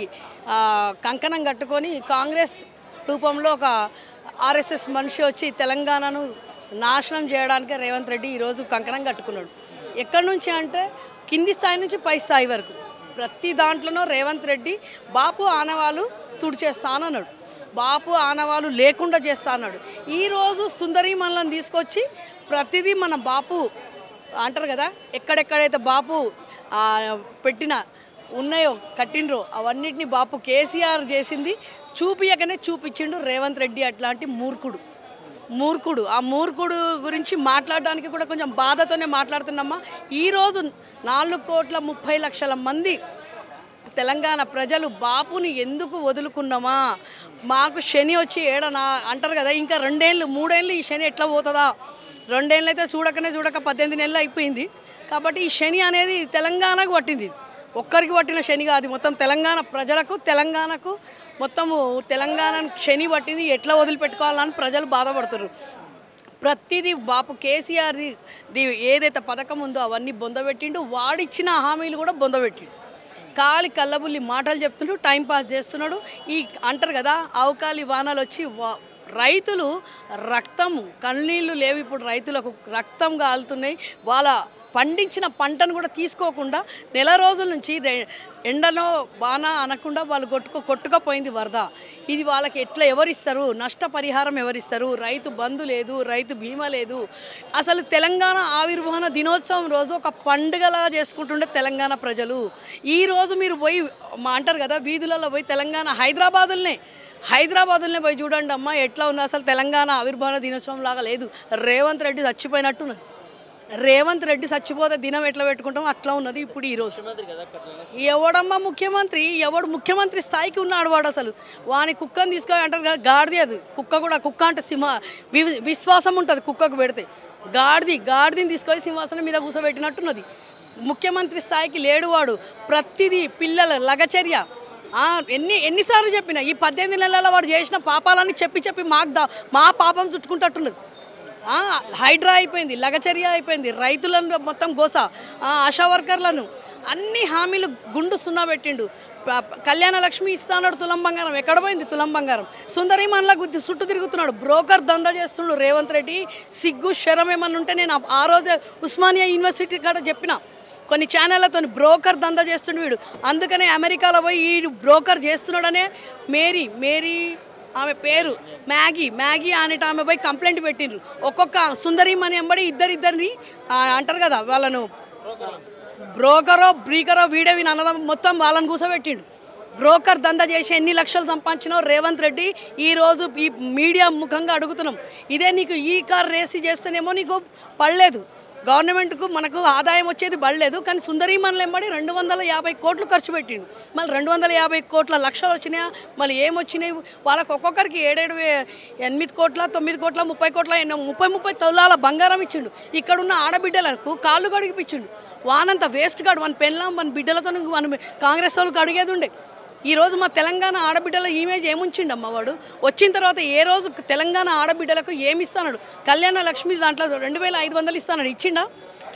కంకణం కట్టుకొని కాంగ్రెస్ రూపంలో ఒక ఆర్ఎస్ఎస్ మనిషి వచ్చి తెలంగాణను నాశనం చేయడానికే రేవంత్ రెడ్డి ఈరోజు కంకణం కట్టుకున్నాడు. ఎక్కడి నుంచి అంటే కింది స్థాయి నుంచి పై స్థాయి వరకు ప్రతి దాంట్లోనూ రేవంత్ రెడ్డి బాపు ఆనవాళ్ళు తుడిచేస్తానన్నాడు, బాపు ఆనవాళ్ళు లేకుండా చేస్తా అన్నాడు. ఈరోజు సుందరి మనల్ని తీసుకొచ్చి ప్రతిదీ మన బాపు అంటారు కదా, ఎక్కడెక్కడైతే బాపు పెట్టిన ఉన్నాయో కట్టినరో అవన్నిటిని బాపు కేసీఆర్ చేసింది చూపియకనే చూపించిండు రేవంత్ రెడ్డి. అట్లాంటి మూర్ఖుడు ఆ మూర్ఖుడు గురించి మాట్లాడడానికి కూడా కొంచెం బాధతోనే మాట్లాడుతున్నామా. ఈరోజు 4,30,00,000 మంది తెలంగాణ ప్రజలు బాపుని ఎందుకు వదులుకున్నామా, మాకు శని వచ్చి ఏడనా అంటారు కదా, ఇంకా 2 ఏళ్ళు 3 ఏళ్ళు ఈ శని ఎట్లా పోతుందా? 2 ఏళ్ళు అయితే చూడక 18 నెలలు అయిపోయింది. కాబట్టి ఈ శని అనేది తెలంగాణకు పట్టింది, ఒక్కరికి పట్టిన శని కాదు, మొత్తం తెలంగాణ ప్రజలకు, తెలంగాణకు మొత్తము తెలంగాణ శని పట్టింది. ఎట్లా వదిలిపెట్టుకోవాలని ప్రజలు బాధపడుతున్నారు. ప్రతిదీ బాపు కేసీఆర్ది ఏదైతే పథకం ఉందో అవన్నీ బొందబెట్టిండు, వాడిచ్చిన హామీలు కూడా బొందబెట్టిండు. కాలి కళ్ళబుల్లి మాటలు చెప్తుంటూ టైంపాస్ చేస్తున్నాడు. ఈ అంటారు కదా అవకాలి వానలు వచ్చి రైతులు రక్తము కన్నీళ్ళు లేవు, ఇప్పుడు రైతులకు రక్తం కాలుతున్నాయి. వాళ్ళ పండించిన పంటను కూడా తీసుకోకుండా నెల రోజుల నుంచి ఎండలో బాణ అనకుండా వాళ్ళు కొట్టుకపోయింది వరద. ఇది వాళ్ళకి ఎట్లా ఎవరిస్తారు? నష్టపరిహారం ఎవరిస్తారు? రైతు బంధు లేదు, రైతు బీమా లేదు. అసలు తెలంగాణ ఆవిర్భావన దినోత్సవం రోజు ఒక పండుగలా చేసుకుంటుండే తెలంగాణ ప్రజలు. ఈరోజు మీరు పోయి అంటారు కదా వీధులలో పోయి తెలంగాణ హైదరాబాదులనే పోయి చూడండి అమ్మ ఎట్లా ఉంది. అసలు తెలంగాణ ఆవిర్భావన దినోత్సవం లాగా లేదు. రేవంత్ రెడ్డి చచ్చిపోయినట్టున్నది. రేవంత్ రెడ్డి చచ్చిపోతే దినం ఎట్లా పెట్టుకుంటాం అట్లా ఉన్నది ఇప్పుడు. ఈరోజు ఎవడమ్మా ముఖ్యమంత్రి, ఎవడు ముఖ్యమంత్రి స్థాయికి ఉన్నాడు వాడు? అసలు వాని కుక్కని తీసుకొని అంటారు కదా గాడిది, అది కుక్క అంటే విశ్వాసం ఉంటుంది కుక్కకు పెడితే. గాడిదని తీసుకొని సింహాసనం మీద కూర్చోబెట్టినట్టున్నది. ముఖ్యమంత్రి స్థాయికి లేడు వాడు. ప్రతిదీ పిల్లల లగచర్య ఎన్నిసార్లు చెప్పినా ఈ 18 నెలల వాడు చేసిన పాపాలని చెప్పి మా పాపం చుట్టుకుంటట్టున్నది. హైడ్రా అయిపోయింది, లగచర్య అయిపోయింది, రైతులను మొత్తం గోస, ఆశా వర్కర్లను అన్ని హామీలు గుండు సున్నా పెట్టిండు. కళ్యాణ లక్ష్మి ఇస్తాడు, తులం బంగారం ఎక్కడ పోయింది? తులం బంగారం. సుందరి మనలకు చుట్టూ తిరుగుతున్నాడు, బ్రోకర్ దందా చేస్తున్నాడు రేవంత్ రెడ్డి. సిగ్గు శరం ఏమన్నా ఉంటే నేను ఆ రోజే ఉస్మానియా యూనివర్సిటీ కాడ చెప్పిన, కొన్ని ఛానళ్ళతో బ్రోకర్ దందా చేస్తుండు వీడు. అందుకనే అమెరికాలో పోయి వీడు బ్రోకర్ చేస్తున్నాడనే మేరీ ఆమె పేరు మ్యాగీ అనేట ఆమె పోయి కంప్లైంట్ పెట్టిండ్రు. ఒక్కొక్క సుందరిమని ఎంబడి ఇద్దరిని అంటారు కదా, వాళ్ళను బ్రీకరో వీడేవి అన్నదం మొత్తం వాళ్ళని కూసబెట్టిండు. బ్రోకర్ దందా చేసి ఎన్ని లక్షలు సంపాదించినావు రేవంత్ రెడ్డి, ఈరోజు ఈ మీడియా ముఖంగా అడుగుతున్నాం. ఇదే నీకు ఈ కార్ రేసి చేస్తేనేమో నీకు పడలేదు, గవర్నమెంట్కు మనకు ఆదాయం వచ్చేది పడలేదు. కానీ సుందరీమణులు ఎంబడి 250 కోట్లు ఖర్చు పెట్టిండు. మళ్ళీ 250 కోట్ల లక్షలు వచ్చినాయా, మళ్ళీ ఏమొచ్చినాయి వాళ్ళకి ఒక్కొక్కరికి 8 కోట్ల 9 కోట్ల 30 కోట్ల 30 తొలాల బంగారం ఇచ్చిండు. ఇక్కడున్న ఆడబిడ్డలకు కాళ్ళు కడిగిపించిండు. వానంత వేస్ట్ గాడు మన పెళ్ళాం మన బిడ్డలతో మన కాంగ్రెస్ వాళ్ళకి అడిగేది ఉండే. ఈరోజు మా తెలంగాణ ఆడబిడ్డల ఇమేజ్ ఏముంచిండమ్మ వాడు. వచ్చిన తర్వాత ఏ రోజు తెలంగాణ ఆడబిడ్డలకు ఏమి ఇస్తాడు? కళ్యాణ లక్ష్మి దాంట్లో 2500 ఇస్తాడు, ఇచ్చిండా?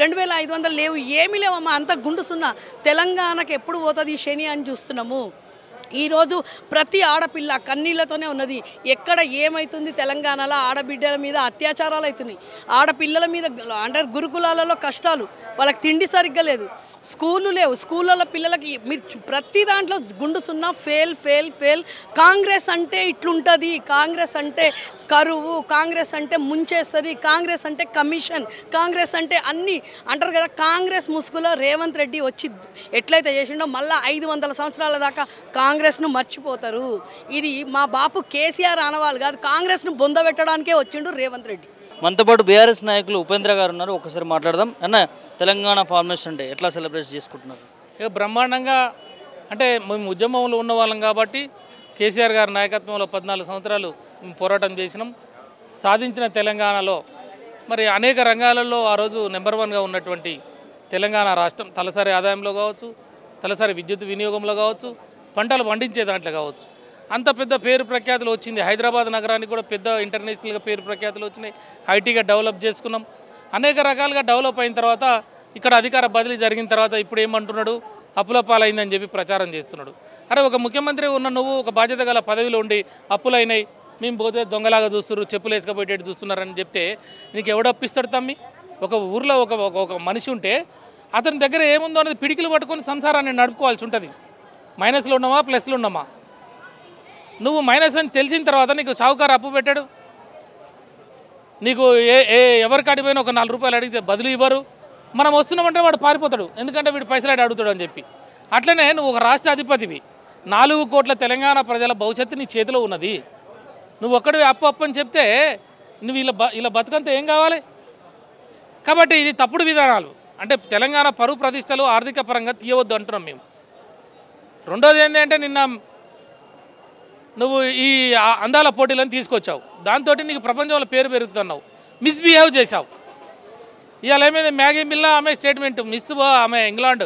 2500 లేవు, ఏమీ లేవమ్మా. అంత గుండుసున్న తెలంగాణకు ఎప్పుడు పోతుంది శని అని చూస్తున్నాము. ఈరోజు ప్రతి ఆడపిల్ల కన్నీళ్లతోనే ఉన్నది. ఎక్కడ ఏమవుతుంది తెలంగాణలో? ఆడబిడ్డల మీద అత్యాచారాలు అవుతున్నాయి, ఆడపిల్లల మీద అంటే గురుకులాలలో కష్టాలు, వాళ్ళకి తిండి సరిగ్గా లేదు, స్కూళ్ళు లేవు, స్కూళ్ళలో పిల్లలకి మీరు ప్రతి దాంట్లో గుండు సున్నా ఫెయిల్. కాంగ్రెస్ అంటే ఇట్లుంటుంది, కాంగ్రెస్ అంటే కరువు, కాంగ్రెస్ అంటే ముంచేస్తుంది, కాంగ్రెస్ అంటే కమిషన్, కాంగ్రెస్ అంటే అన్నీ అంటారు కదా. కాంగ్రెస్ ముసుగులో రేవంత్ రెడ్డి వచ్చి ఎట్లయితే చేసిండో మళ్ళీ 500 సంవత్సరాల దాకా కాంగ్రెస్ను మర్చిపోతారు. ఇది మా బాపు కేసీఆర్ అనవాళ్ళు కాదు, కాంగ్రెస్ను బొందబెట్టడానికే వచ్చిండు రేవంత్ రెడ్డి. మనతో పాటు బీఆర్ఎస్ నాయకులు ఉపేంద్ర గారు ఉన్నారు, ఒకసారి మాట్లాడదాం. అన్న, తెలంగాణ ఫార్మేషన్ డే ఎట్లా సెలబ్రేట్ చేసుకుంటున్నారు? ఇక బ్రహ్మాండంగా, అంటే మేము ఉద్యమంలో ఉన్న వాళ్ళం కాబట్టి కేసీఆర్ గారి నాయకత్వంలో 14 సంవత్సరాలు పోరాటం చేసినాం. సాధించిన తెలంగాణలో మరి అనేక రంగాలలో ఆ రోజు నెంబర్ 1గా ఉన్నటువంటి తెలంగాణ రాష్ట్రం తలసరి ఆదాయంలో కావచ్చు, తలసరి విద్యుత్ వినియోగంలో కావచ్చు, పంటలు పండించే దాంట్లో కావచ్చు, అంత పెద్ద పేరు ప్రఖ్యాతులు వచ్చింది. హైదరాబాద్ నగరానికి కూడా పెద్ద ఇంటర్నేషనల్గా పేరు ప్రఖ్యాతులు వచ్చినాయి. ఐటీగా డెవలప్ చేసుకున్నాం. అనేక రకాలుగా డెవలప్ అయిన తర్వాత ఇక్కడ అధికార బదిలీ జరిగిన తర్వాత ఇప్పుడు ఏమంటున్నాడు? అప్పుల పాలైందని చెప్పి ప్రచారం చేస్తున్నాడు. అరే, ఒక ముఖ్యమంత్రి ఉన్న నువ్వు ఒక బాధ్యత గల పదవిలో ఉండి అప్పులైనాయి, మేము పోతే దొంగలాగా చూస్తున్నారు, చెప్పులు వేసుకపోయేటట్టు చూస్తున్నారని చెప్తే నీకు ఎవడప్పిస్తాడు తమ్మి? ఒక ఊర్లో ఒక మనిషి ఉంటే అతని దగ్గర ఏముందో అనేది పిడికిలు పట్టుకొని సంసారాన్ని నడుపుకోవాల్సి ఉంటుంది. మైనస్లో ఉన్నామా ప్లస్లో ఉన్నామా? నువ్వు మైనస్ అని తెలిసిన తర్వాత నీకు షావుకారు అప్పు పెట్టాడు, నీకు ఎవరికి అడిగిపోయినా ఒక 4 రూపాయలు అడిగితే బదులు ఇవ్వరు. మనం వస్తున్నామంటే వాడు పారిపోతాడు, ఎందుకంటే వీడు పైసలాడి అడుగుతాడు అని చెప్పి. అట్లనే నువ్వు ఒక రాష్ట్ర అధిపతివి, 4 కోట్ల తెలంగాణ ప్రజల భవిష్యత్తు నీ చేతిలో ఉన్నది. నువ్వు ఒక్కడివి అప్పు అని చెప్తే నువ్వు ఇలా బతుకంతా ఏం కావాలి? కాబట్టి ఇది తప్పుడు విధానాలు. అంటే తెలంగాణ పరువు ప్రతిష్టలు ఆర్థిక పరంగా తీయవద్దు అంటున్నాం మేము. రెండోది ఏంటంటే నిన్న నువ్వు ఈ అందాల పోటీలను తీసుకొచ్చావు, దాంతో నీకు ప్రపంచంలో పేరు పెరుగుతున్నావు, మిస్బిహేవ్ చేశావు. ఇవాళ ఏమైంది? మ్యాగీ మిల్లా ఆమె స్టేట్మెంట్ ఆమె ఇంగ్లాండ్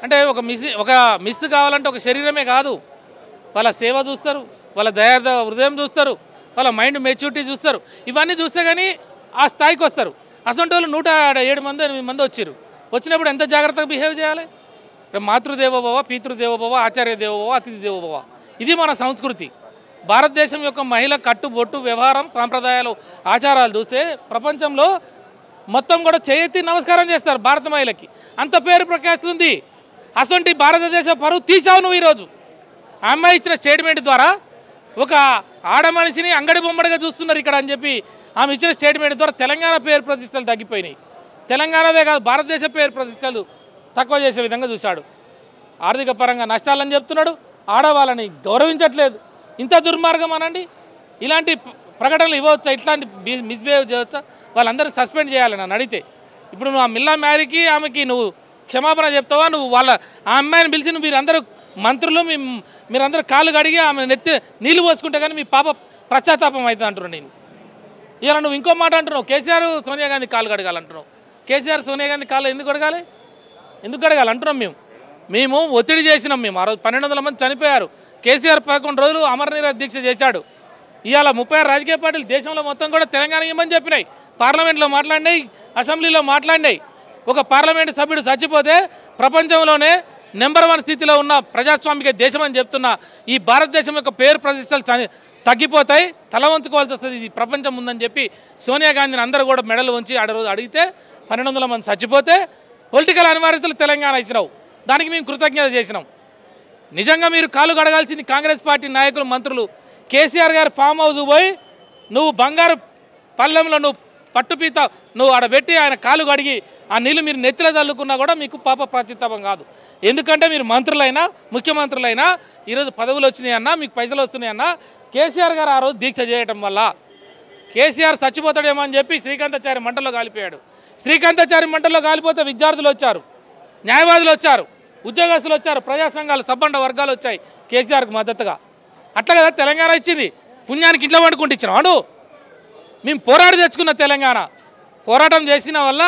అంటే ఒక మిస్ కావాలంటే ఒక శరీరమే కాదు, వాళ్ళ సేవ చూస్తారు, వాళ్ళ దయార్థ హృదయం చూస్తారు, వాళ్ళ మైండ్ మెచ్యూరిటీ చూస్తారు. ఇవన్నీ చూస్తే కానీ ఆ స్థాయికి వస్తారు. అసలు వాళ్ళు 107 మంది 8 మంది వచ్చారు. వచ్చినప్పుడు ఎంత జాగ్రత్తగా బిహేవ్ చేయాలి? మాతృదేవోభవ, పితృదేవోభవ, ఆచార్య దేవోభవ, అతిథి దేవోభవ. ఇది మన సంస్కృతి. భారతదేశం యొక్క మహిళ కట్టుబొట్టు వ్యవహారం సాంప్రదాయాలు ఆచారాలు చూస్తే ప్రపంచంలో మొత్తం కూడా చేయెత్తి నమస్కారం చేస్తారు భారత మహిళకి. అంత పేరు ప్రఖ్యాస్తుంది. అసలు భారతదేశ పరువు తీసావు నువ్వు. ఈరోజు ఆ అమ్మాయి ఇచ్చిన స్టేట్మెంట్ ద్వారా ఒక ఆడ మనిషిని అంగడి బొమ్మడిగా చూస్తున్నారు ఇక్కడ అని చెప్పి ఆమె ఇచ్చిన స్టేట్మెంట్ ద్వారా తెలంగాణ పేరు ప్రతిష్టలు తగ్గిపోయినాయి. తెలంగాణదే కాదు భారతదేశ పేరు ప్రతిష్టలు తక్కువ చేసే విధంగా చూశాడు. ఆర్థిక పరంగా నష్టాలని చెప్తున్నాడు, ఆడవాళ్ళని గౌరవించట్లేదు. ఇంత దుర్మార్గం అనండి. ఇలాంటి ప్రకటనలు ఇవ్వవచ్చా? ఇట్లాంటి మిస్బిహేవ్ చేయవచ్చా? వాళ్ళందరూ సస్పెండ్ చేయాలి నన్ను అడిగితే. ఇప్పుడు నువ్వు ఆ మిల్లా మ్యారీకి ఆమెకి నువ్వు క్షమాపణ చెప్తావా? నువ్వు ఆ అమ్మాయిని పిలిచి మీరందరూ మంత్రులు మీరందరూ కాళ్ళు కడిగి ఆమె నెత్తి నీళ్ళు పోసుకుంటే కానీ మీ పాప పశ్చాత్తాపం అవుతుంది అంటున్నాను నేను. ఇలా నువ్వు ఇంకో మాట అంటున్నావు, కేసీఆర్ సోనియా గాంధీ కాళ్ళు కడగాలంటున్నావు. కేసీఆర్ సోనియా గాంధీ కాళ్ళు ఎందుకు కడగాలి అంటున్నాం మేము ఒత్తిడి చేసినాం. మేము ఆ రోజు 1200 మంది చనిపోయారు. కేసీఆర్ 11 రోజులు అమరనిరాహార దీక్ష చేశాడు. ఇవాళ 36 రాజకీయ పార్టీలు దేశంలో మొత్తం కూడా తెలంగాణ ఇవ్వమని చెప్పినాయి. పార్లమెంట్లో మాట్లాడినాయి, అసెంబ్లీలో మాట్లాడినాయి. ఒక పార్లమెంటు సభ్యుడు చచ్చిపోతే ప్రపంచంలోనే నెంబర్ 1 స్థితిలో ఉన్న ప్రజాస్వామిక దేశం అని చెప్తున్న ఈ భారతదేశం యొక్క పేరు ప్రతిష్టలు తగ్గిపోతాయి, తల వంచుకోవాల్సి వస్తుంది ఇది ప్రపంచం ఉందని చెప్పి సోనియా గాంధీని అందరూ కూడా మెడలు వంచి రోజు అడిగితే 1200 మంది చచ్చిపోతే పొలిటికల్ అనివార్యతలు తెలంగాణ ఇచ్చినావు, దానికి మేము కృతజ్ఞత చేసినాం. నిజంగా మీరు కాలు గడగాల్సింది కాంగ్రెస్ పార్టీ నాయకులు, మంత్రులు. కేసీఆర్ గారు ఫామ్ హౌస్ పోయి నువ్వు బంగారు పళ్ళెంలో నువ్వు పట్టుపీత నువ్వు ఆడబెట్టి ఆయన కాలు కడిగి ఆ నీళ్ళు మీరు నెత్తిలో చల్లుకున్నా కూడా మీకు పాప ప్రాచిత్తాపం కాదు. ఎందుకంటే మీరు మంత్రులైనా ముఖ్యమంత్రులైనా ఈరోజు పదవులు వచ్చినాయన్నా, మీకు పైసలు వస్తున్నాయన్నా కేసీఆర్ గారు ఆ రోజు దీక్ష చేయటం వల్ల కేసీఆర్ చచ్చిపోతాడేమో అని చెప్పి శ్రీకాంతాచారి మంటల్లో కాలిపోయాడు. శ్రీకాంతాచారి మంటల్లో కాలిపోతే విద్యార్థులు వచ్చారు, న్యాయవాదులు వచ్చారు, ఉద్యోగస్తులు వచ్చారు, ప్రజా సంఘాలు, సబ్బండ వర్గాలు వచ్చాయి కేసీఆర్కు మద్దతుగా. అట్లా కదా తెలంగాణ ఇచ్చింది. పుణ్యానికి ఇంట్లో వండుకుంటూ ఇచ్చినాం అను. మేము పోరాడి తెచ్చుకున్న తెలంగాణ, పోరాటం చేసిన వల్ల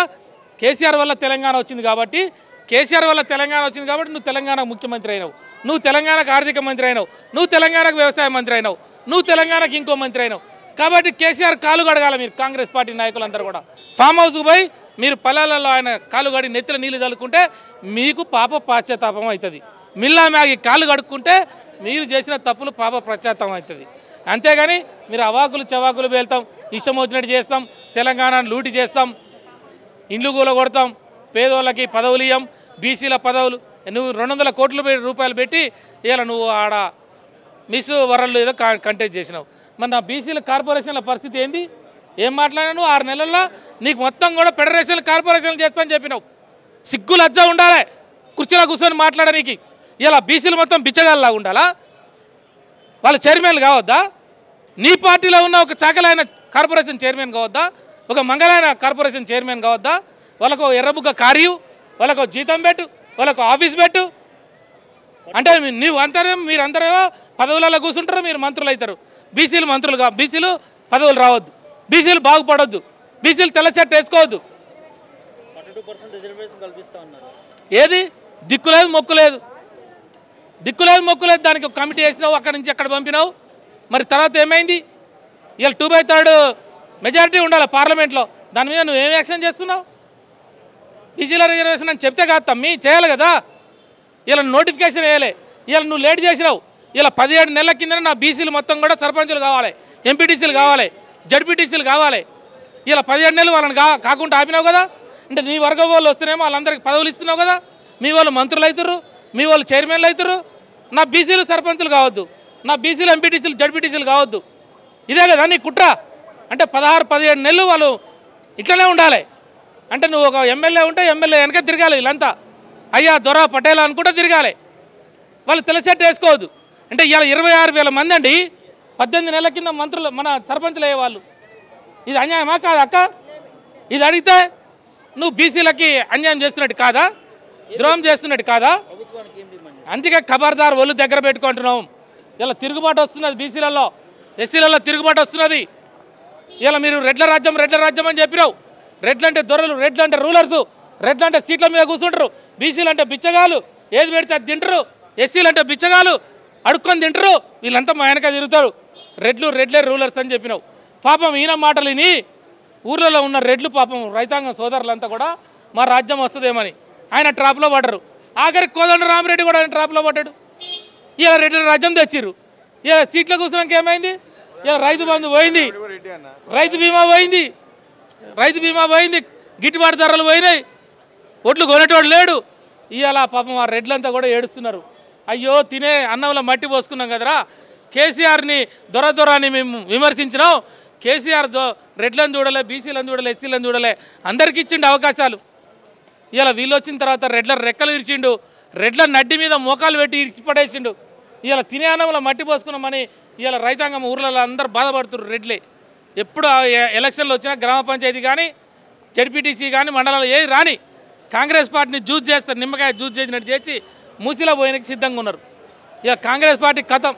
కేసీఆర్ వల్ల తెలంగాణ వచ్చింది కాబట్టి, కేసీఆర్ వల్ల తెలంగాణ వచ్చింది కాబట్టి నువ్వు తెలంగాణకు ముఖ్యమంత్రి అయినావు, నువ్వు తెలంగాణకు ఆర్థిక మంత్రి అయినావు, నువ్వు తెలంగాణకు వ్యవసాయ మంత్రి అయినావు, నువ్వు తెలంగాణకు ఇంకో మంత్రి అయినావు. కాబట్టి కేసీఆర్ కాలు గడగాల. మీరు కాంగ్రెస్ పార్టీ నాయకులందరూ కూడా ఫామ్ హౌస్కి పోయి మీరు పొలాలలో ఆయన కాలు గడి నెత్తిన నీళ్ళు చల్లుకుంటే మీకు పాప పశ్చాత్తాపం అవుతుంది. మిల్లా మ్యాగి కాలు కడుక్కుంటే మీరు చేసిన తప్పులు పాప పశ్చాత్తాపం అవుతుంది. అంతేగాని మీరు అవాకులు చవాకులు వెళ్తాం, ఇష్టం వచ్చినట్టు చేస్తాం, తెలంగాణను లూటి చేస్తాం, ఇండ్లు కూలగొడతాం, పేదోళ్ళకి పదవులు ఇయ్యం, బీసీల పదవులు నువ్వు 200 కోట్ల రూపాయలు పెట్టి ఇలా నువ్వు ఆడ మిస్ వరల్డ్ ఏదో కంటెస్ట్ చేసినావు. మరి నా బీసీల కార్పొరేషన్ల పరిస్థితి ఏంది? ఏం మాట్లాడినావు? 6 నెలల్లో నీకు మొత్తం కూడా ఫెడరేషన్ కార్పొరేషన్లు చేస్తానని చెప్పినావు. సిగ్గు లజ్జ ఉండాలి కుర్చీలో కూర్చొని మాట్లాడడానికి. ఇలా బీసీలు మొత్తం బిచ్చగాళ్ళలా ఉండాలా? వాళ్ళ చైర్మన్లు కావద్దా? నీ పార్టీలో ఉన్న ఒక చాకలైన కార్పొరేషన్ చైర్మన్ కావద్దా? ఒక మంగళైన కార్పొరేషన్ చైర్మన్ కావద్దా? వాళ్ళకు ఎర్రబుగ్గ కార్యు, వాళ్ళకు జీతం పెట్టు, వాళ్ళకు ఆఫీస్ పెట్టు. అంటే నువ్వు అంతరే మీరందరూ పదవులలో కూర్చుంటారు, మీరు మంత్రులు అవుతారు. బీసీలు మంత్రులుగా, బీసీలు పదవులు రావద్దు, బీసీలు బాగుపడొద్దు, బీసీలు తెల్ల చెట్టు వేసుకోవద్దు. ఏది దిక్కులేదు మొక్కులేదు, దిక్కులేదు మొక్కులేదు. దానికి ఒక కమిటీ వేసినావు, అక్కడి నుంచి అక్కడ పంపినావు. మరి తర్వాత ఏమైంది? ఇలా 2/3 మెజారిటీ ఉండాలి పార్లమెంట్లో. దాని మీద నువ్వు ఏం యాక్షన్ చేస్తున్నావు? బీసీల రిజర్వేషన్ అని చెప్తే కాదు తమ్మి, చేయాలి కదా. ఇలా నోటిఫికేషన్ వేయలే, ఇలా నువ్వు లేట్ చేసినావు. ఇలా 17 నెలల కింద నా బీసీలు మొత్తం కూడా సర్పంచులు కావాలి, ఎంపీటీసీలు కావాలి, జడ్పీటీసీలు కావాలి. ఇలా 17 నెలలు వాళ్ళని కాకుండా ఆపినావు కదా. అంటే నీ వర్గం వాళ్ళు వస్తేనేమో వాళ్ళందరికీ పదవులు ఇస్తున్నావు కదా. మీ వాళ్ళు మంత్రులు అవుతారు, మీ వాళ్ళు చైర్మన్లు అవుతారు. నా బీసీలు సర్పంచులు కావద్దు, నా బీసీలు ఎంపీటీసీలు జడ్పీటీసీలు కావద్దు. ఇదే కదా నీ కుట్ర. అంటే 16-17 నెలలు వాళ్ళు ఇట్లనే ఉండాలి. అంటే నువ్వు ఒక ఎమ్మెల్యే ఉంటే ఎమ్మెల్యే వెనక తిరగాలి. వీళ్ళంతా అయ్యా దొర పటేల్ అనుకుంటే తిరగాలి. వాళ్ళు తెల్లచెట్టు వేసుకోవద్దు. అంటే ఇలా 26,000 మంది అండి 18 నెలల కింద మంత్రులు మన సర్పంచులు అయ్యేవాళ్ళు. ఇది అన్యాయమా కాదా అక్క? ఇది అడిగితే నువ్వు బీసీలకి అన్యాయం చేస్తున్నట్టు కాదా, ద్రోహం చేస్తున్నట్టు కాదా? అందుకే ఖబర్దార్ ఒళ్ళు దగ్గర పెట్టుకుంటున్నాం. ఇలా తిరుగుబాటు వస్తున్నది బీసీలలో, ఎస్సీలలో తిరుగుబాటు వస్తున్నది. ఇలా మీరు రెడ్ల రాజ్యం అని చెప్పినావు. రెడ్లు అంటే దొరలు, రెడ్లు అంటే రూలర్సు, రెడ్లు అంటే సీట్ల మీద కూర్చుంటారు, బీసీలు అంటే బిచ్చగాలు, ఏది పెడితే అది తింటారు, ఎస్సీలు అంటే బిచ్చగాలు అడుక్కొని తింటారు. వీళ్ళంతా మా వెనక తిరుగుతారు. రెడ్లే రూలర్స్ అని చెప్పినావు. పాపం ఈయన మాటలు విని ఊర్లలో ఉన్న రెడ్లు పాపం రైతాంగం సోదరులంతా కూడా మా రాజ్యం వస్తుందేమని ఆయన ట్రాప్లో పడ్డరు. ఆఖరికి కోదండ రామిరెడ్డి కూడా ఆయన ట్రాప్లో పడ్డాడు. ఇలా రెడ్ల రాజ్యం తెచ్చిర్రు. ఇలా సీట్లో కూర్చున్నాక ఏమైంది? ఇలా రైతు బంధు పోయింది, రైతు బీమా పోయింది, గిట్టుబాటు ధరలు పోయినాయి, ఒట్లు కొనేటోడు లేడు. ఇవాళ పాపం ఆ రెడ్లంతా కూడా ఏడుస్తున్నారు. అయ్యో తినే అన్నంలో మట్టి పోసుకున్నాం కదరా, కేసీఆర్ని దొరని మేము విమర్శించినాం. కేసీఆర్ రెడ్లను చూడలే, బీసీలను చూడలే, ఎస్సీలను చూడలే, అందరికి ఇచ్చిండు అవకాశాలు. ఇలా వీళ్ళు వచ్చిన తర్వాత రెడ్ల రెక్కలు ఇరిచిండు, రెడ్ల నడ్డి మీద మోకాలు పెట్టి ఇరిచి పడేసిండు. ఇలా తినే అన్నంలో మట్టి పోసుకున్నామని ఇలా రైతాంగం ఊర్లలో అందరూ బాధపడుతున్నారు. రెడ్లే ఎప్పుడు ఎలక్షన్లు వచ్చినా గ్రామ పంచాయతీ కానీ జడ్పీటీసీ కానీ మండలాలు ఏది రాని కాంగ్రెస్ పార్టీని జూజ్ చేస్తారు. నిమ్మకాయ జూజ్ చేసినట్టు చేసి మూసిలో పోయినకి సిద్ధంగా ఉన్నారు. ఇక కాంగ్రెస్ పార్టీ కథం.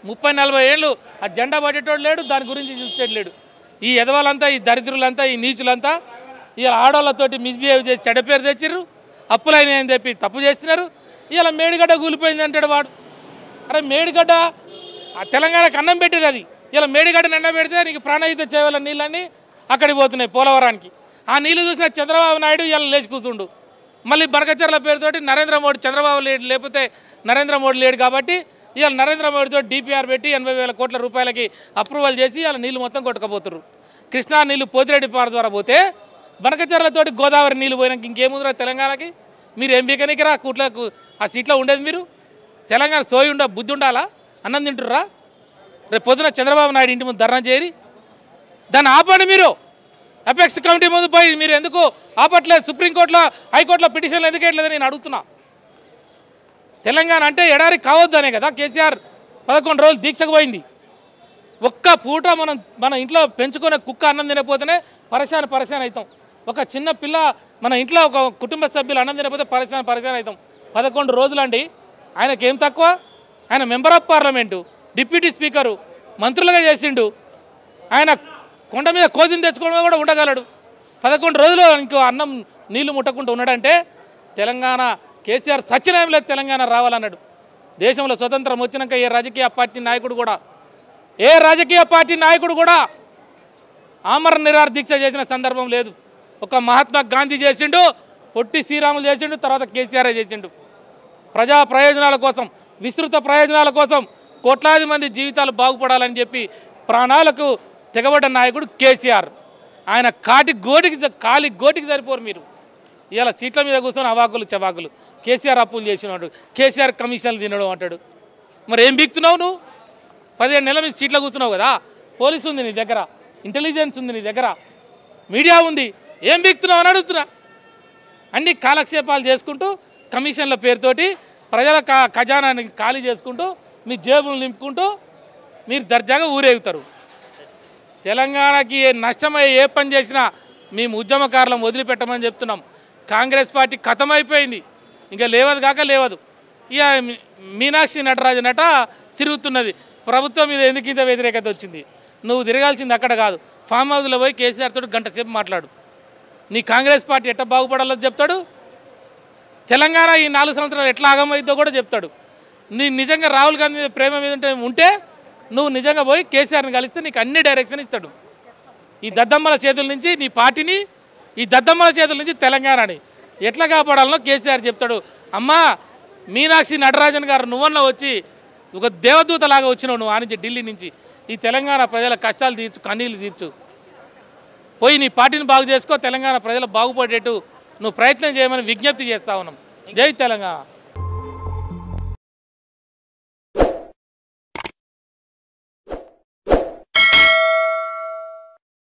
30-40 ఏళ్ళు ఆ జెండా పట్టేటోడు లేడు, దాని గురించి చూసేటోడు లేడు. ఈ ఎదవాళ్ళంతా, ఈ దరిద్రులంతా, ఈ నీచులంతా ఇలా ఆడవాళ్ళతోటి మిస్బిహేవ్ చేసి చెడ్డ పేరు తెచ్చిర్రు, అప్పులైన అని చెప్పి తప్పు చేస్తున్నారు. ఇలా మేడిగడ్డ కూలిపోయింది అంటాడు వాడు. అరే మేడిగడ్డ తెలంగాణకు అన్నం పెట్టేది అది. ఇలా మేడిగడ్డని అన్నం పెడితే నీకు ప్రాణహిత చేయాల నీళ్ళన్నీ అక్కడికి పోతున్నాయి పోలవరానికి. ఆ నీళ్ళు చూసిన చంద్రబాబు నాయుడు ఇలా లేచి కూర్చుండు. మళ్ళీ బనకచర్ల పేరుతోటి నరేంద్ర మోడీ, చంద్రబాబు లేడు, లేకపోతే నరేంద్ర మోడీ లేడు కాబట్టి ఇవాళ నరేంద్ర మోడీతో డిపిఆర్ పెట్టి 80,000 కోట్ల రూపాయలకి అప్రూవల్ చేసి ఇలా నీళ్ళు మొత్తం కొట్టుకపోతున్నారు. కృష్ణా నీళ్ళు పోతిరెడ్డి పార ద్వారా పోతే బనకచర్లతోటి గోదావరి నీళ్ళు పోయినాక ఇంకేముందిరా తెలంగాణకి? మీరు ఏం బీకనికి రా కూట్లకు ఆ సీట్లో ఉండేది మీరు? తెలంగాణ సోయి బుద్ధి ఉండాలా? అన్నం తింటుర్రా? రేపు పొద్దున చంద్రబాబు నాయుడు ఇంటి ముందు ధర్నా చేరి దాన్ని ఆపండి. మీరు అపెక్స్ కమిటీ ముందు పోయి మీరు ఎందుకు ఆపట్లేదు? సుప్రీంకోర్టులో హైకోర్టులో పిటిషన్లు ఎందుకు వేయట్లేదని నేను అడుగుతున్నా. తెలంగాణ అంటే ఎడారి కావద్దనే కదా కేసీఆర్ 11 రోజులు దీక్షకు పోయింది. ఒక్క పూట మన ఇంట్లో పెంచుకునే కుక్క అన్నం తినకపోతేనే పరేషాన్ అవుతాం. ఒక చిన్న పిల్ల మన ఇంట్లో ఒక కుటుంబ సభ్యులు అన్నం తినకపోతే పరేషాన్ అవుతాం. 11 రోజులు అండి. ఆయనకేం తక్కువ? ఆయన member of parliament, deputy speaker, మంత్రులుగా చేసిండు. ఆయన కొండ మీద కోదిని తెచ్చుకోవడం కూడా ఉండగలడు. 11 రోజులు ఇంకో అన్నం నీళ్లు ముట్టకుండా ఉన్నాడంటే తెలంగాణ కేసీఆర్ సత్యనాయం లేదు తెలంగాణ రావాలన్నాడు. దేశంలో స్వతంత్రం వచ్చినాక ఏ రాజకీయ పార్టీ నాయకుడు కూడా ఆమరణ నిరాహార దీక్ష చేసిన సందర్భం లేదు. ఒక మహాత్మా గాంధీ చేసిండు, పొట్టి శ్రీరాములు చేసిండు, తర్వాత కేసీఆర్ చేసిండు. ప్రజా ప్రయోజనాల కోసం, విస్తృత ప్రయోజనాల కోసం, కోట్లాది మంది జీవితాలు బాగుపడాలని చెప్పి ప్రాణాలకు తెగబడ్డ నాయకుడు కేసీఆర్. ఆయన కాలి గోటికి సరిపోరు మీరు. ఇలా సీట్ల మీద కూర్చొని అవాకులు చవాకులు. కేసీఆర్ అప్పులు చేసినాడు, కేసీఆర్ కమిషన్లు తినడం అంటాడు. మరి ఏం బీక్తున్నావు నువ్వు? 15 నెలల మీద సీట్లో కూర్చున్నావు కదా. పోలీసు ఉంది నీ దగ్గర, ఇంటెలిజెన్స్ ఉంది నీ దగ్గర, మీడియా ఉంది. ఏం బీక్తున్నావు అని అడుగుతున్నా. అన్ని కాలక్షేపాలు చేసుకుంటూ కమిషన్ల పేరుతోటి ప్రజల ఖజానాన్ని ఖాళీ చేసుకుంటూ మీ జేబులు నింపుకుంటూ మీరు దర్జాగా ఊరేగుతారు. తెలంగాణకి నష్టమయ్యే ఏ పని చేసినా మేము ఉద్యమకారులను వదిలిపెట్టమని చెప్తున్నాం. కాంగ్రెస్ పార్టీ ఖతమైపోయింది, ఇంకా లేవదు. ఇక మీనాక్షి నటరాజన్ తిరుగుతున్నది. ప్రభుత్వం మీద ఎందుకు ఇంత వ్యతిరేకత వచ్చింది? నువ్వు తిరగాల్సింది అక్కడ కాదు, ఫామ్ హౌస్లో పోయి కేసీఆర్ తోటి గంట సేపు మాట్లాడు. నీ కాంగ్రెస్ పార్టీ ఎట్లా బాగుపడాలో చెప్తాడు. తెలంగాణ ఈ 4 సంవత్సరాలు ఎట్లా ఆగమైద్దో కూడా చెప్తాడు. నీ నిజంగా రాహుల్ గాంధీ మీద ప్రేమ మీద ఉంటే నువ్వు నిజంగా పోయి కేసీఆర్ని కలిస్తే నీకు అన్ని డైరెక్షన్ ఇస్తాడు. ఈ దద్దమ్మల చేతుల నుంచి నీ పార్టీని, ఈ దద్దమ్మల చేతుల నుంచి తెలంగాణని ఎట్లా కాపాడాలనో కేసీఆర్ చెప్తాడు. అమ్మా మీనాక్షి నటరాజన్ గారు, నువ్వన్నా వచ్చి ఒక దేవదూతలాగా వచ్చినావు నువ్వు ఆ నుంచి ఢిల్లీ నుంచి. ఈ తెలంగాణ ప్రజల కష్టాలు తీర్చు, కన్నీళ్ళు తీర్చు. పోయి నీ పార్టీని బాగు చేసుకో, తెలంగాణ ప్రజలు బాగుపడేట్టు నువ్వు ప్రయత్నం చేయమని విజ్ఞప్తి చేస్తా ఉన్నాం. జై తెలంగాణ.